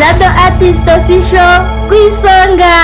Jado Artist Official Kwisonga.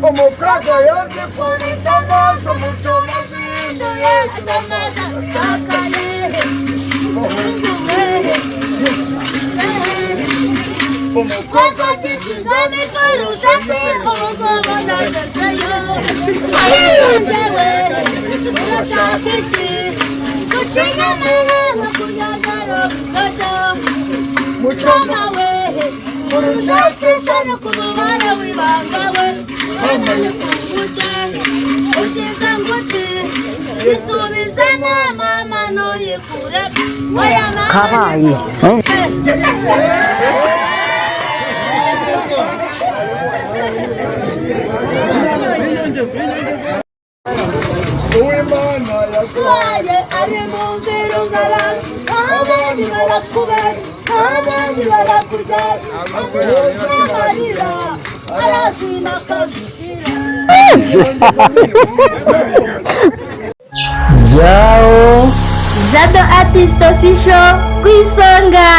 Como caga, yo se pone famoso, mucho más lindo y esta mesa como cuando te sigo mi coro, ya te como la yo. Ay, mucho más 가와이. Jao Jado Artist Official Kwisonga.